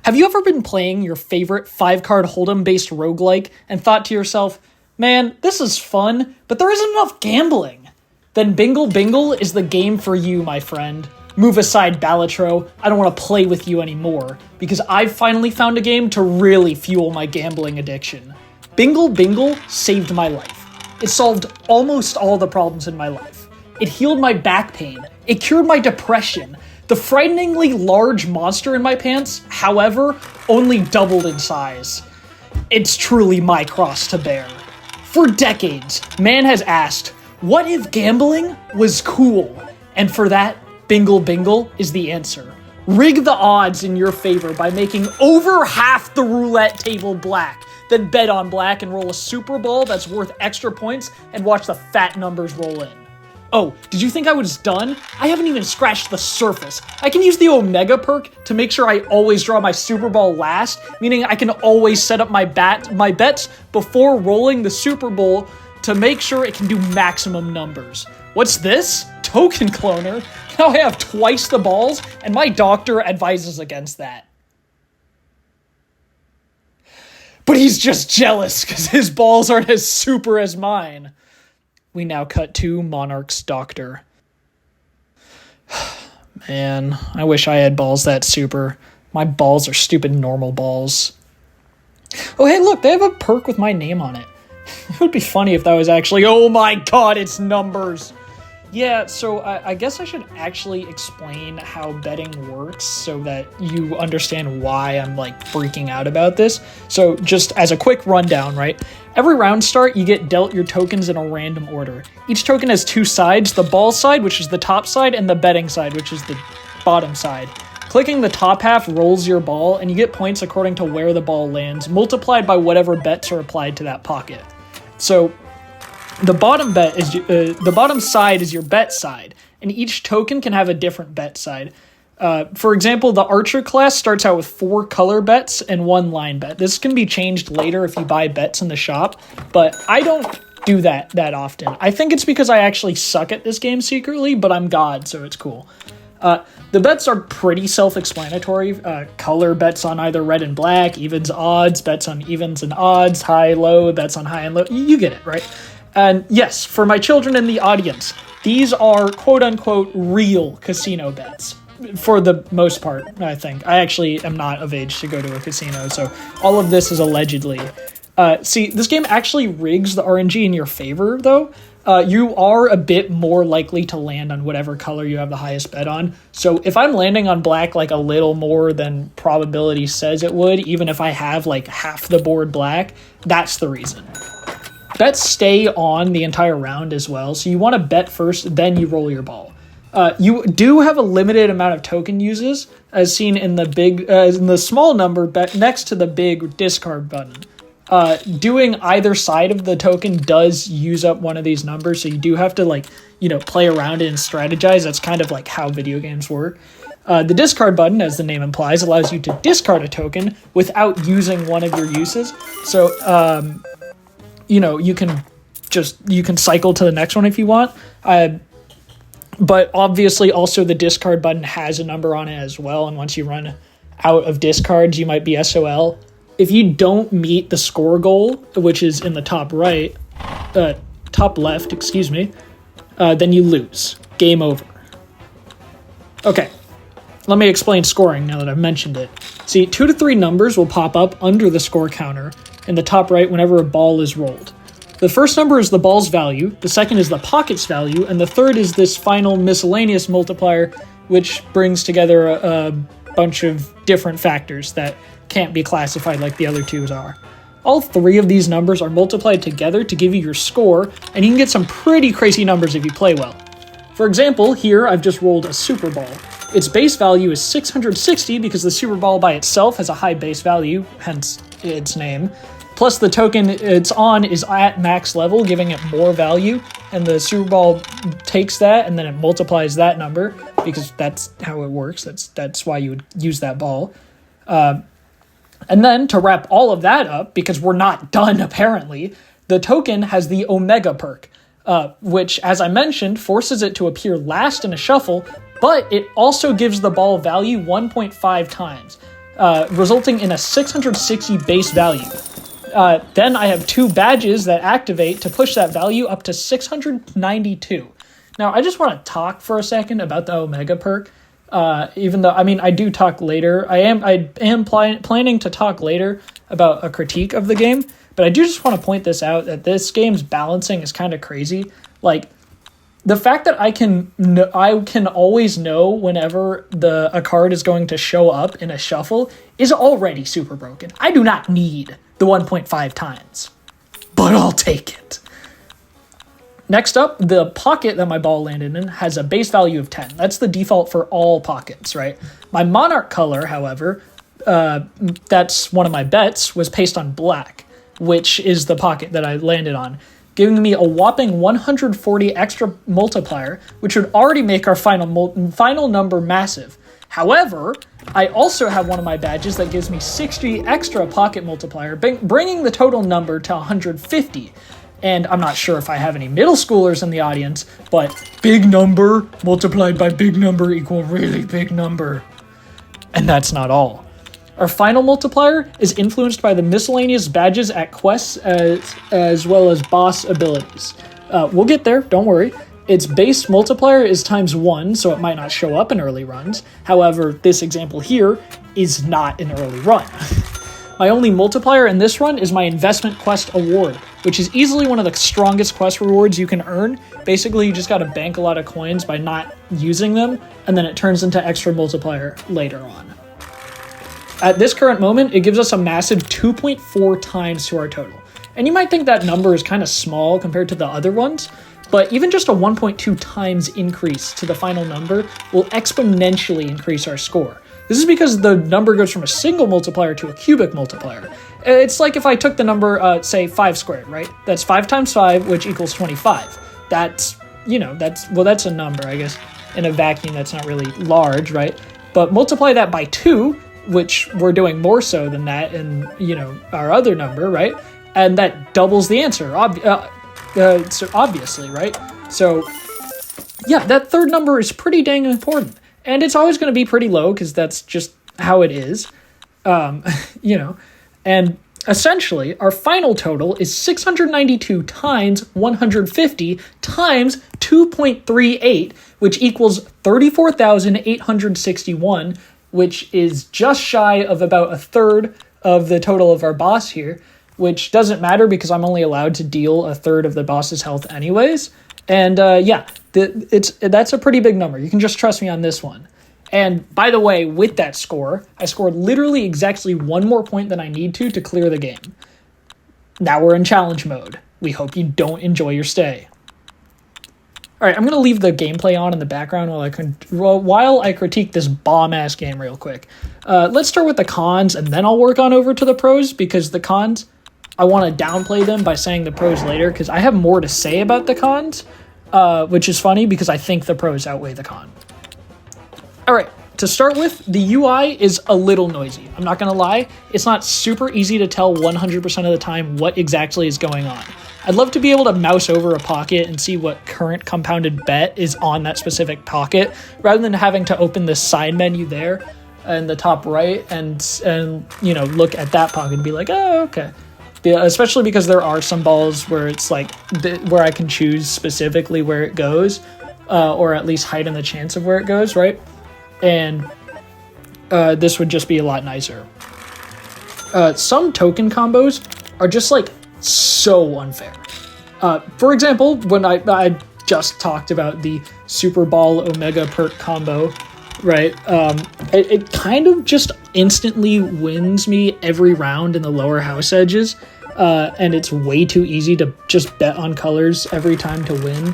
Have you ever been playing your favorite 5-card hold'em based roguelike and thought to yourself, man, this is fun, but there isn't enough gambling? Then Bingle Bingle is the game for you, my friend. Move aside, Balatro. I don't want to play with you anymore, because I've finally found a game to really fuel my gambling addiction. Bingle Bingle saved my life. It solved almost all the problems in my life. It healed my back pain. It cured my depression. The frighteningly large monster in my pants, however, only doubled in size. It's truly my cross to bear. For decades, man has asked, what if gambling was cool? And for that, Bingle Bingle is the answer. Rig the odds in your favor by making over half the roulette table black, then bet on black and roll a Super Bowl that's worth extra points and watch the fat numbers roll in. Oh, did you think I was done? I haven't even scratched the surface. I can use the Omega perk to make sure I always draw my Super Bowl last, meaning I can always set up my bets before rolling the Super Bowl to make sure it can do maximum numbers. What's this? Token cloner? Now I have twice the balls, and my doctor advises against that. But he's just jealous because his balls aren't as super as mine. We now cut to Monarch's doctor. Man, I wish I had balls that super. My balls are stupid normal balls. Oh, hey, look, they have a perk with my name on it. It would be funny if that was actually, oh my god, it's numbers. Yeah, so I guess I should actually explain how betting works so that you understand why I'm freaking out about this. So just as a quick rundown, right? Every round start, you get dealt your tokens in a random order. Each token has two sides, the ball side, which is the top side, and the betting side, which is the bottom side. Clicking the top half rolls your ball, and you get points according to where the ball lands, multiplied by whatever bets are applied to that pocket. So the bottom side is your bet side, and each token can have a different bet side. For example, the Archer class starts out with 4 color bets and 1 line bet. This can be changed later if you buy bets in the shop, but I don't do that often. I think it's because I actually suck at this game secretly, but I'm God, so it's cool. The bets are pretty self-explanatory. Color bets on either red and black, evens odds, bets on evens and odds, high, low, bets on high and low. You get it, right? And yes, for my children in the audience, these are quote-unquote real casino bets. For the most part, I think. I actually am not of age to go to a casino, so all of this is allegedly. See, this game actually rigs the RNG in your favor, though. You are a bit more likely to land on whatever color you have the highest bet on. So if I'm landing on black a little more than probability says it would, even if I have half the board black, that's the reason. Bets stay on the entire round as well, so you want to bet first, then you roll your ball. You do have a limited amount of token uses, as seen in the small number next to the big discard button. Doing either side of the token does use up one of these numbers, so you do have to play around it and strategize. That's kind of how video games work. The discard button, as the name implies, allows you to discard a token without using one of your uses. So you can cycle to the next one if you want. But obviously also the discard button has a number on it as well, and once you run out of discards, you might be SOL. If you don't meet the score goal, which is in the top left, then you lose. Game over. Okay, let me explain scoring now that I've mentioned it. See, 2 to 3 numbers will pop up under the score counter in the top right whenever a ball is rolled. The first number is the ball's value, the second is the pocket's value, and the third is this final miscellaneous multiplier, which brings together a bunch of different factors that can't be classified like the other twos are. All 3 of these numbers are multiplied together to give you your score, and you can get some pretty crazy numbers if you play well. For example, here I've just rolled a Super Bowl. Its base value is 660 because the Super Bowl by itself has a high base value, hence its name. Plus the token it's on is at max level, giving it more value, and the Super Bowl takes that and then it multiplies that number because that's how it works. That's why you would use that ball. And then to wrap all of that up, because we're not done apparently, the token has the Omega perk, which, as I mentioned, forces it to appear last in a shuffle, but it also gives the ball value 1.5 times. resulting in a 660 base value. Then I have 2 badges that activate to push that value up to 692. Now, I just want to talk for a second about the Omega perk. Even though, I mean, I do talk later. I am planning to talk later about a critique of the game, but I do just want to point this out, that this game's balancing is kind of crazy. Like, the fact that I can always know whenever a card is going to show up in a shuffle is already super broken. I do not need the 1.5 times, but I'll take it. Next up, the pocket that my ball landed in has a base value of 10. That's the default for all pockets, right? My monarch color, however, that's one of my bets, was pasted on black, which is the pocket that I landed on, giving me a whopping 140 extra multiplier, which would already make our final number massive. However, I also have one of my badges that gives me 60 extra pocket multiplier, bringing the total number to 150. And I'm not sure if I have any middle schoolers in the audience, but big number multiplied by big number equal really big number. And that's not all. Our final multiplier is influenced by the miscellaneous badges at quests as well as boss abilities. We'll get there, don't worry. Its base multiplier is ×1, so it might not show up in early runs. However, this example here is not an early run. My only multiplier in this run is my investment quest award, which is easily one of the strongest quest rewards you can earn. Basically, you just gotta bank a lot of coins by not using them, and then it turns into extra multiplier later on. At this current moment, it gives us a massive 2.4 times to our total. And you might think that number is kind of small compared to the other ones, but even just a 1.2 times increase to the final number will exponentially increase our score. This is because the number goes from a single multiplier to a cubic multiplier. It's like if I took the number, say 5 squared, right? That's 5 times 5, which equals 25. That's a number, I guess. In a vacuum, that's not really large, right? But multiply that by 2, which we're doing more so than that in, our other number, right? And that doubles the answer, obviously, right? So, yeah, that third number is pretty dang important. And it's always going to be pretty low because that's just how it is, And essentially, our final total is 692 times 150 times 2.38, which equals 34,861, which is just shy of about a third of the total of our boss here, which doesn't matter because I'm only allowed to deal a third of the boss's health anyways. And that's a pretty big number. You can just trust me on this one. And by the way, with that score, I scored literally exactly one more point than I need to clear the game. Now we're in challenge mode. We hope you don't enjoy your stay. All right, I'm going to leave the gameplay on in the background while I critique this bomb-ass game real quick. Let's start with the cons, and then I'll work on over to the pros, because the cons, I want to downplay them by saying the pros later, because I have more to say about the cons, which is funny because I think the pros outweigh the con. All right, to start with, the UI is a little noisy. I'm not going to lie. It's not super easy to tell 100% of the time what exactly is going on. I'd love to be able to mouse over a pocket and see what current compounded bet is on that specific pocket, rather than having to open the side menu there in the top right and look at that pocket and be like, oh, okay. Yeah, especially because there are some balls where it's like where I can choose specifically where it goes, or at least heighten the chance of where it goes, right? And this would just be a lot nicer. Some token combos are just like so unfair. For example, when I just talked about the Super Ball Omega perk combo, right? It kind of just instantly wins me every round in the lower house edges, and it's way too easy to just bet on colors every time to win.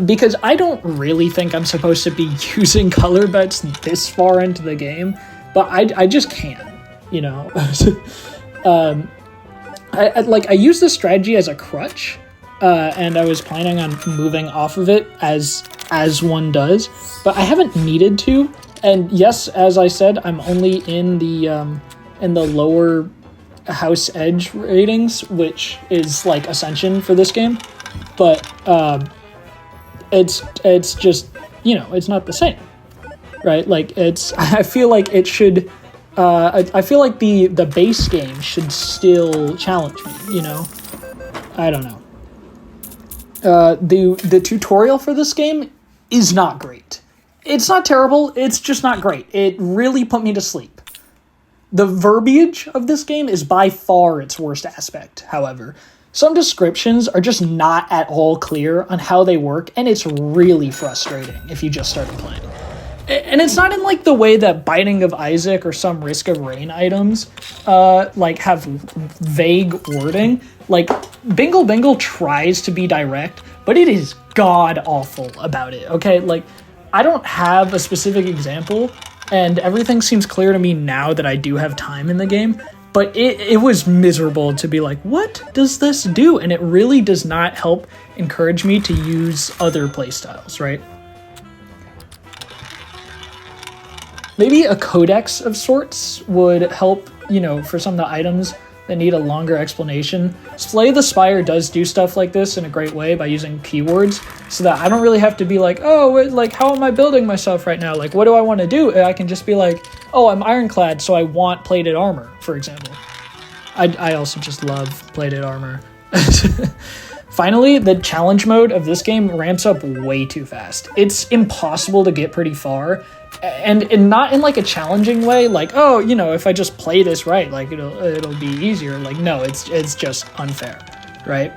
Because I don't really think I'm supposed to be using color bets this far into the game, but I just can, I use this strategy as a crutch, and I was planning on moving off of it as one does, but I haven't needed to. And yes, as I said, I'm only in the lower house edge ratings, which is like Ascension for this game, but it's just, it's not the same, right? I feel like it should I feel like the base game should still challenge me, you know? I don't know. The tutorial for this game is not great. It's not terrible, it's just not great. It really put me to sleep. The verbiage of this game is by far its worst aspect, however. Some descriptions are just not at all clear on how they work, and it's really frustrating if you just started playing. And it's not in, like, the way that Binding of Isaac or some Risk of Rain items, like, have vague wording. Like, Bingle Bingle tries to be direct, but it is god-awful about it, okay? Like, I don't have a specific example, and everything seems clear to me now that I do have time in the game, but it was miserable to be like, what does this do? And it really does not help encourage me to use other playstyles, right? Maybe a codex of sorts would help, you know, for some of the items that need a longer explanation. Slay the Spire does do stuff like this in a great way by using keywords, so that I don't really have to be like, oh, like, how am I building myself right now? Like, what do I want to do? I can just be like, oh, I'm ironclad, so I want plated armor, for example. I also just love plated armor. Finally, the challenge mode of this game ramps up way too fast. It's impossible to get pretty far, and not in like a challenging way, like, oh, you know, if I just play this right, like it'll be easier. Like, no, it's just unfair, right?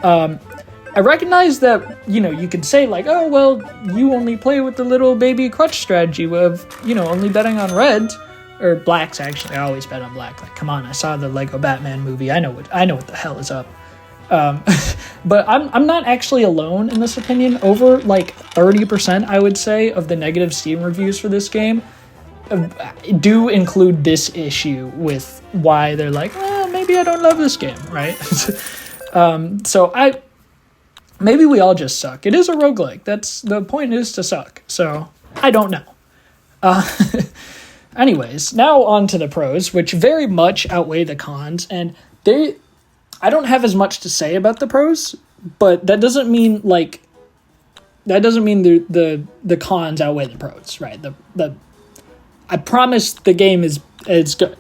I recognize that, you know, you could say like, oh, well, you only play with the little baby crutch strategy of, you know, only betting on reds or blacks. Actually, I always bet on black. Like, come on, I saw the Lego Batman movie. I know what the hell is up. But I'm not actually alone in this opinion. Over like 30%, I would say, of the negative Steam reviews for this game do include this issue with why they're like, maybe I don't love this game, right? So maybe we all just suck. It is a roguelike. That's the point, is to suck. So I don't know. Anyways, now on to the pros, which very much outweigh the cons, and I don't have as much to say about the pros, but that doesn't mean the cons outweigh the pros, right? I promise the game is good.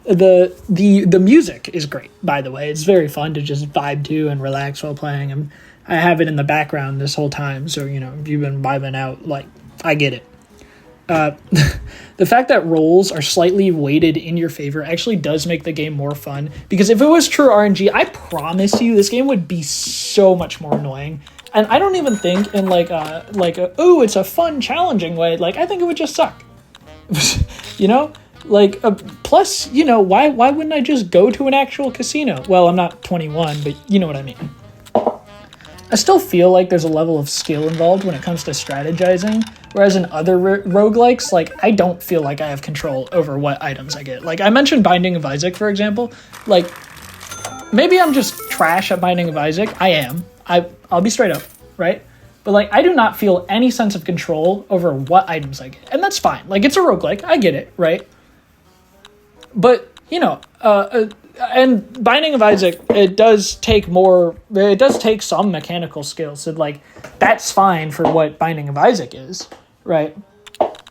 The music is great, by the way. It's very fun to just vibe to and relax while playing. And I have it in the background this whole time, so, you know, if you've been vibing out, like, I get it. The fact that rolls are slightly weighted in your favor actually does make the game more fun, because if it was true RNG, I promise you this game would be so much more annoying. And I don't even think in oh, it's a fun, challenging way. Like, I think it would just suck. You know? Like, plus, you know, why wouldn't I just go to an actual casino? Well, I'm not 21, but you know what I mean. I still feel like there's a level of skill involved when it comes to strategizing, whereas in other roguelikes, like, I don't feel like I have control over what items I get. Like, I mentioned Binding of Isaac, for example. Like, maybe I'm just trash at Binding of Isaac. I am. I'll be straight up, right? But, like, I do not feel any sense of control over what items I get. And that's fine. Like, it's a roguelike. I get it, right? But, you know, and Binding of Isaac, it does take some mechanical skills. So, like, that's fine for what Binding of Isaac is, right?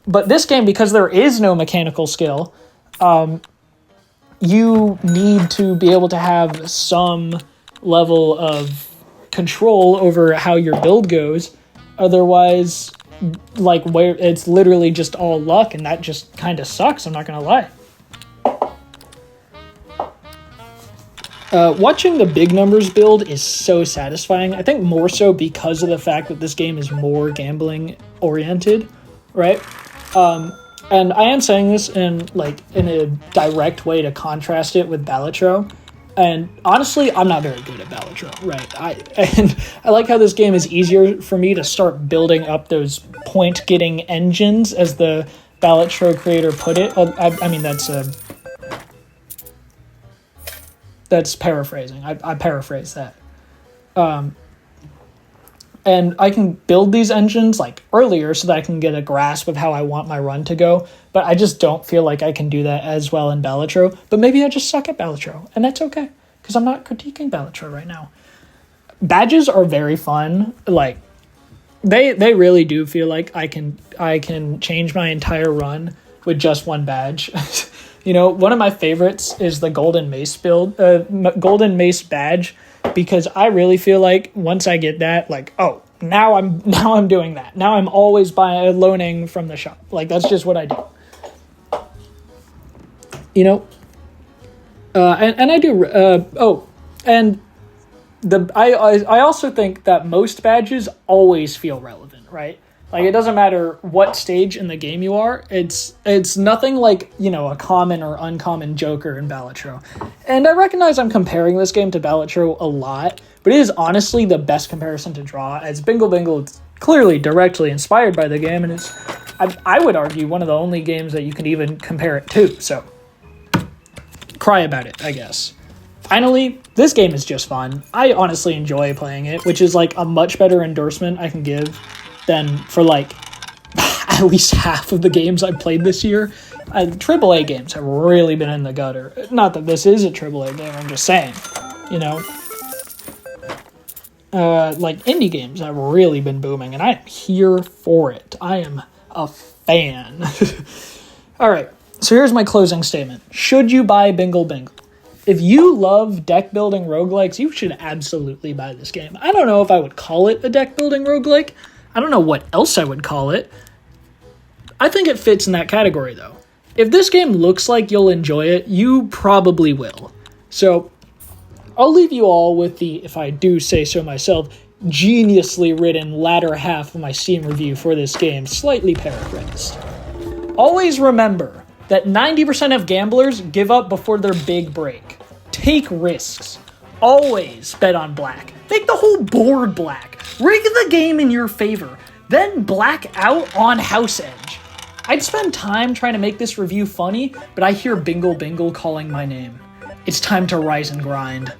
But this game, because there is no mechanical skill, you need to be able to have some level of control over how your build goes. Otherwise, like, where it's literally just all luck, and that just kind of sucks, I'm not gonna lie. Watching the big numbers build is so satisfying. I think more so because of the fact that this game is more gambling oriented, right? And I am saying this in a direct way to contrast it with Balatro. And honestly, I'm not very good at Balatro, right? I like how this game is easier for me to start building up those point-getting engines, as the Balatro creator put it. I mean, that's paraphrasing. I paraphrase that. And I can build these engines like earlier so that I can get a grasp of how I want my run to go. But I just don't feel like I can do that as well in Balatro. But maybe I just suck at Balatro, and that's okay, because I'm not critiquing Balatro right now. Badges are very fun. Like, they really do feel like I can change my entire run with just one badge. You know, one of my favorites is the Golden Mace build, Golden Mace badge, because I really feel like once I get that, like, oh, now I'm doing that. Now I'm always loaning from the shop. Like, that's just what I do. You know, and I do. And I also think that most badges always feel relevant, right? Like, it doesn't matter what stage in the game you are. It's nothing like, you know, a common or uncommon Joker in Balatro. And I recognize I'm comparing this game to Balatro a lot, but it is honestly the best comparison to draw, as Bingle Bingle is clearly directly inspired by the game, and it's, I would argue, one of the only games that you can even compare it to, so cry about it, I guess. Finally, this game is just fun. I honestly enjoy playing it, which is like a much better endorsement I can give than for like at least half of the games I've played this year. AAA games have really been in the gutter. Not that this is a AAA game, I'm just saying, you know. Like indie games have really been booming, and I'm here for it. I am a fan. All right, so here's my closing statement. Should you buy Bingle Bingle? If you love deck building roguelikes, you should absolutely buy this game. I don't know if I would call it a deck building roguelike. I don't know what else I would call it. I think it fits in that category, though. If this game looks like you'll enjoy it, you probably will. So, I'll leave you all with the, if I do say so myself, geniusly written latter half of my Steam review for this game, slightly paraphrased. Always remember that 90% of gamblers give up before their big break. Take risks. Always bet on black. Make the whole board black. Rig the game in your favor. Then black out on house edge. I'd spend time trying to make this review funny, but I hear Bingle Bingle calling my name. It's time to rise and grind.